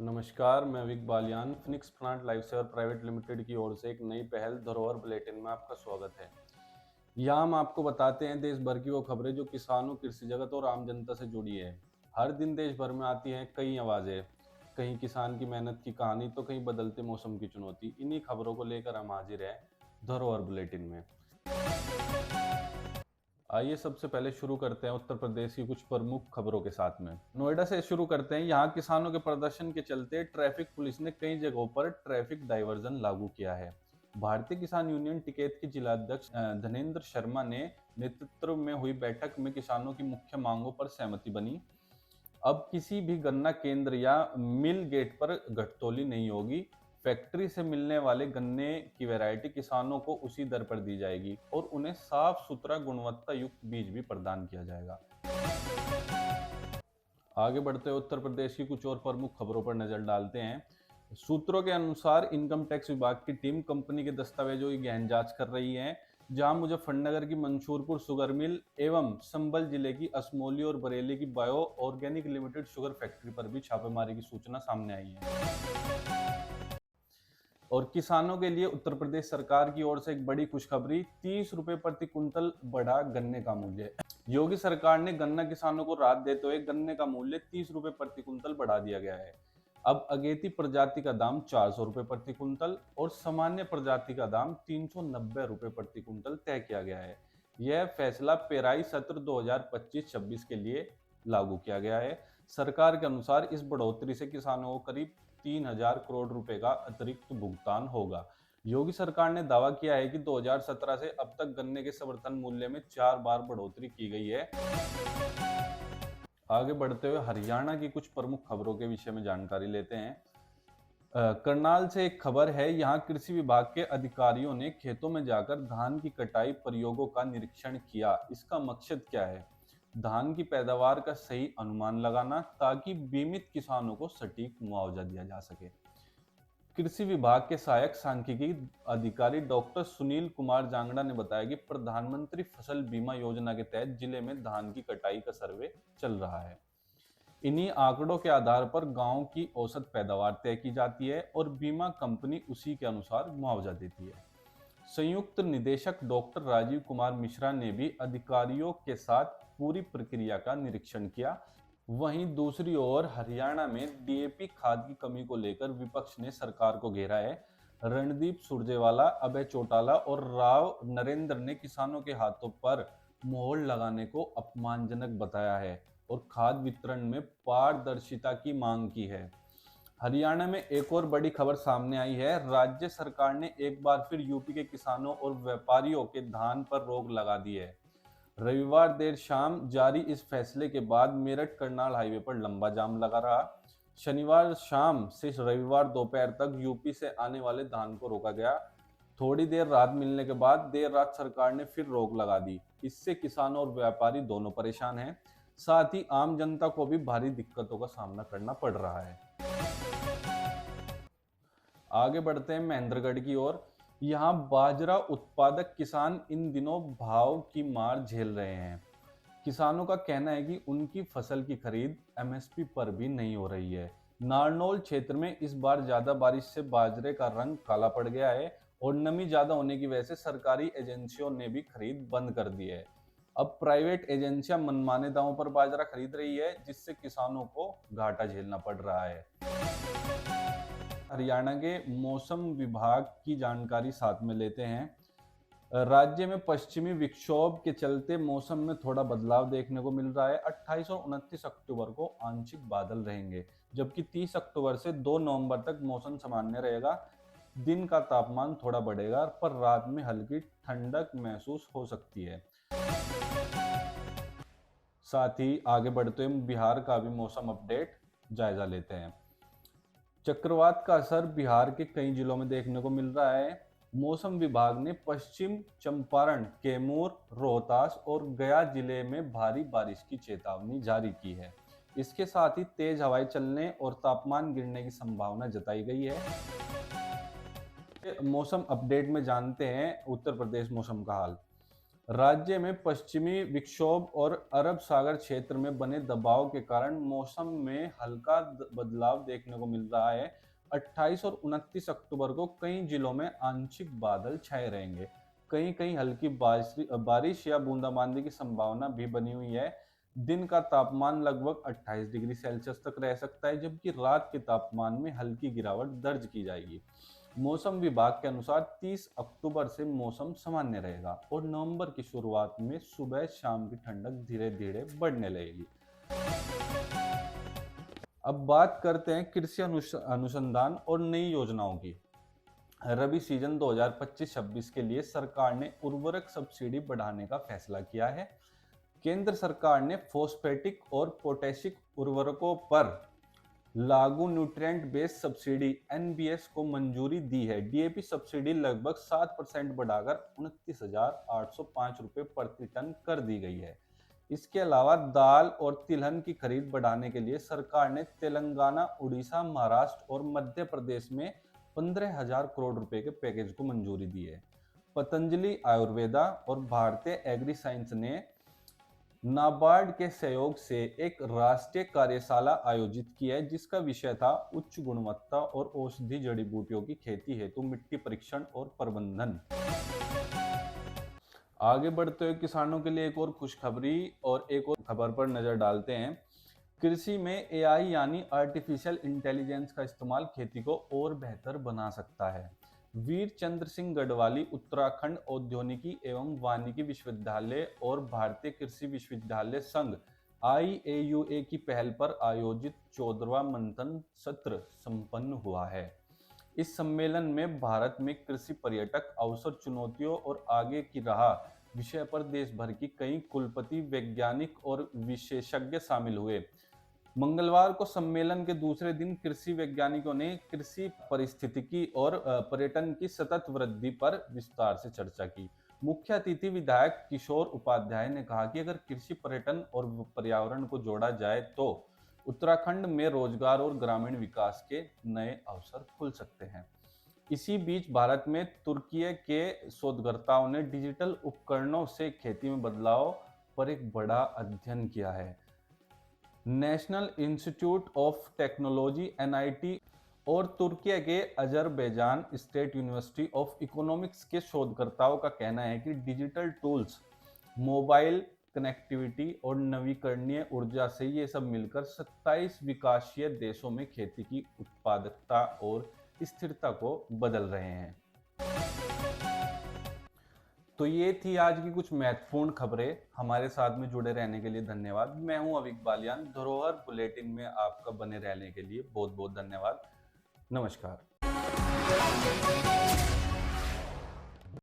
नमस्कार, मैं Vik Baliyan Phoenix plant lifesaver private limited की ओर से एक नई पहल धरोहर बुलेटिन में आपका स्वागत है। यहाँ हम आपको बताते हैं देश भर की वो खबरें जो किसानों, कृषि जगत और आम जनता से जुड़ी है। हर दिन देश भर में आती हैं कई आवाजें, कहीं किसान की मेहनत की कहानी तो कहीं बदलते मौसम की चुनौती। इन्हीं खबरों को लेकर हम हाजिर हैं धरोहर बुलेटिन में। आइए सबसे पहले शुरू करते हैं उत्तर प्रदेश की कुछ प्रमुख खबरों के साथ में। नोएडा से शुरू करते हैं। यहाँ किसानों के प्रदर्शन के चलते ट्रैफिक पुलिस ने कई जगहों पर ट्रैफिक डाइवर्जन लागू किया है। भारतीय किसान यूनियन टिकैत के जिलाध्यक्ष धनेंद्र शर्मा ने नेतृत्व में हुई बैठक में किसानों की मुख्य मांगों पर सहमति बनी। अब किसी भी गन्ना केंद्र या मिल गेट पर घटतौली नहीं होगी। फैक्ट्री से मिलने वाले गन्ने की वैरायटी किसानों को उसी दर पर दी जाएगी और उन्हें साफ सुथरा गुणवत्ता युक्त बीज भी प्रदान किया जाएगा। आगे बढ़ते हुए उत्तर प्रदेश की कुछ और प्रमुख खबरों पर नजर डालते हैं। सूत्रों के अनुसार इनकम टैक्स विभाग की टीम कंपनी के दस्तावेजों की गहन जांच कर रही है, जहां मुजफ्फरनगर की मंसूरपुर शुगर मिल एवं संभल जिले की असमोली और बरेली की bio organic limited sugar factory पर भी छापेमारी की सूचना सामने आई है। और किसानों के लिए उत्तर प्रदेश सरकार की ओर से एक बड़ी खुशखबरी, 30 रुपए प्रति कुंतल बढ़ा गन्ने का मूल्य। योगी सरकार ने गन्ना किसानों को राहत देते हुए गन्ने का मूल्य 30 रुपए प्रति कुंतल बढ़ा दिया गया है। अब अगेती प्रजाति का दाम 400 रुपए प्रति कुंतल और सामान्य प्रजाति का दाम 390 रुपए प्रति कुंतल तय किया गया है। यह फैसला पेराई सत्र 2025-26 के लिए लागू किया गया है। सरकार के अनुसार इस बढ़ोतरी से किसानों को करीब 3,000 करोड़ रुपए का अतिरिक्त भुगतान होगा। योगी सरकार ने दावा किया है कि 2017 से अब तक गन्ने के समर्थन मूल्य में 4 बार बढ़ोतरी की गई है। आगे बढ़ते हुए हरियाणा की कुछ प्रमुख खबरों के विषय में जानकारी लेते हैं। करनाल से एक खबर है। यहाँ कृषि विभाग के अधिकारियों ने खेतों में जाकर धान की कटाई प्रयोगों का निरीक्षण किया। इसका मकसद क्या है? धान की पैदावार का सही अनुमान लगाना ताकि बीमित किसानों को सटीक मुआवजा दिया जा सके। कृषि विभाग के सहायक सांख्यिकी अधिकारी डॉक्टर सुनील कुमार जांगड़ा ने बताया कि प्रधानमंत्री फसल बीमा योजना के तहत जिले में धान की कटाई का सर्वे चल रहा है। इन्हीं आंकड़ों के आधार पर गांव की औसत पैदावार तय की जाती है और बीमा कंपनी उसी के अनुसार मुआवजा देती है। संयुक्त निदेशक डॉक्टर राजीव कुमार मिश्रा ने भी अधिकारियों के साथ पूरी प्रक्रिया का निरीक्षण किया। वहीं दूसरी ओर हरियाणा में डीएपी खाद की कमी को लेकर विपक्ष ने सरकार को घेरा है। रणदीप सुरजेवाला, अभय चौटाला और राव नरेंद्र ने किसानों के हाथों पर मोहर लगाने को अपमानजनक बताया है और खाद वितरण में पारदर्शिता की मांग की है। हरियाणा में एक और बड़ी खबर सामने आई है। राज्य सरकार ने एक बार फिर यूपी के किसानों और व्यापारियों के धान पर रोक लगा दी है। रविवार देर शाम जारी इस फैसले के बाद मेरठ करनाल हाईवे पर लंबा जाम लगा रहा। शनिवार शाम से रविवार दोपहर तक यूपी से आने वाले धान को रोका गया। थोड़ी देर राहत मिलने के बाद देर रात सरकार ने फिर रोक लगा दी। इससे किसानों और व्यापारी दोनों परेशान हैं। साथ ही आम जनता को भी भारी दिक्कतों का सामना करना पड़ रहा है। आगे बढ़ते हैं महेंद्रगढ़ की ओर। यहाँ बाजरा उत्पादक किसान इन दिनों भाव की मार झेल रहे हैं। किसानों का कहना है कि उनकी फसल की खरीद एमएसपी पर भी नहीं हो रही है। नारनौल क्षेत्र में इस बार ज्यादा बारिश से बाजरे का रंग काला पड़ गया है और नमी ज्यादा होने की वजह से सरकारी एजेंसियों ने भी खरीद बंद कर दी है। अब प्राइवेट एजेंसियां मनमाने दामों पर बाजरा खरीद रही है, जिससे किसानों को घाटा झेलना पड़ रहा है। हरियाणा के मौसम विभाग की जानकारी साथ में लेते हैं। राज्य में पश्चिमी विक्षोभ के चलते मौसम में थोड़ा बदलाव देखने को मिल रहा है। 28 और 29 अक्टूबर को आंशिक बादल रहेंगे, जबकि 30 अक्टूबर से 2 नवंबर तक मौसम सामान्य रहेगा। दिन का तापमान थोड़ा बढ़ेगा, पर रात में हल्की ठंडक महसूस हो सकती है। साथ ही आगे बढ़ते हुए बिहार का भी मौसम अपडेट जायजा लेते हैं। चक्रवात का असर बिहार के कई जिलों में देखने को मिल रहा है। मौसम विभाग ने पश्चिम चंपारण, कैमूर, रोहतास और गया जिले में भारी बारिश की चेतावनी जारी की है। इसके साथ ही तेज हवाएं चलने और तापमान गिरने की संभावना जताई गई है। मौसम अपडेट में जानते हैं उत्तर प्रदेश मौसम का हाल। राज्य में पश्चिमी विक्षोभ और अरब सागर क्षेत्र में बने दबाव के कारण मौसम में हल्का बदलाव देखने को मिल रहा है। 28 और 29 अक्टूबर को कई जिलों में आंशिक बादल छाए रहेंगे। कहीं कहीं हल्की बारिश या बूंदाबांदी की संभावना भी बनी हुई है। दिन का तापमान लगभग 28 डिग्री सेल्सियस तक रह सकता है, जबकि रात के तापमान में हल्की गिरावट दर्ज की जाएगी। मौसम विभाग के अनुसार 30 अक्टूबर से मौसम सामान्य रहेगा और नवंबर की शुरुआत में सुबह शाम की ठंडक धीरे धीरे बढ़ने लगेगी। अब बात करते हैं कृषि अनुसंधान और नई योजनाओं की। रबी सीजन 2025-26 के लिए सरकार ने उर्वरक सब्सिडी बढ़ाने का फैसला किया है। केंद्र सरकार ने फॉस्फेटिक और पोटेशिक उर्वरकों पर लागू न्यूट्रिएंट बेस्ड सब्सिडी एनबीएस को मंजूरी दी है। डीएपी सब्सिडी लगभग 7% बढ़ाकर 29,805 रुपये प्रति टन कर दी गई है। इसके अलावा दाल और तिलहन की खरीद बढ़ाने के लिए सरकार ने तेलंगाना, उड़ीसा, महाराष्ट्र और मध्य प्रदेश में 15,000 करोड़ रुपए के पैकेज को मंजूरी दी है। पतंजलि आयुर्वेदा और भारतीय एग्री साइंस ने नाबार्ड के सहयोग से एक राष्ट्रीय कार्यशाला आयोजित की है, जिसका विषय था उच्च गुणवत्ता और औषधि जड़ी बूटियों की खेती हेतु मिट्टी परीक्षण और प्रबंधन। आगे बढ़ते हुए किसानों के लिए एक और खुशखबरी और एक और खबर पर नजर डालते हैं। कृषि में एआई यानी आर्टिफिशियल इंटेलिजेंस का इस्तेमाल खेती को और बेहतर बना सकता है। वीर चंद्र सिंह गढ़वाली उत्तराखंड औद्योगिकी एवं वानिकी विश्वविद्यालय और भारतीय कृषि विश्वविद्यालय संघ IAUA की पहल पर आयोजित 14वां मंथन सत्र संपन्न हुआ है। इस सम्मेलन में भारत में कृषि पर्यटक अवसर, चुनौतियों और आगे की राह विषय पर देश भर की कई कुलपति, वैज्ञानिक और विशेषज्ञ शामिल हुए। मंगलवार को सम्मेलन के दूसरे दिन कृषि वैज्ञानिकों ने कृषि पारिस्थितिकी और पर्यटन की सतत वृद्धि पर विस्तार से चर्चा की। मुख्य अतिथि विधायक किशोर उपाध्याय ने कहा कि अगर कृषि, पर्यटन और पर्यावरण को जोड़ा जाए तो उत्तराखंड में रोजगार और ग्रामीण विकास के नए अवसर खुल सकते हैं। इसी बीच भारत में तुर्की के शोधकर्ताओं ने डिजिटल उपकरणों से खेती में बदलाव पर एक बड़ा अध्ययन किया है। National institute of technology NIT और तुर्की के Azerbaijan state university of economics के शोधकर्ताओं का कहना है कि डिजिटल टूल्स, मोबाइल कनेक्टिविटी और नवीकरणीय ऊर्जा से ये सब मिलकर 27 विकासशील देशों में खेती की उत्पादकता और स्थिरता को बदल रहे हैं। तो ये थी आज की कुछ महत्वपूर्ण खबरें। हमारे साथ में जुड़े रहने के लिए धन्यवाद। मैं हूं अविक बालियान। धरोहर बुलेटिन में आपका बने रहने के लिए बहुत बहुत धन्यवाद। नमस्कार।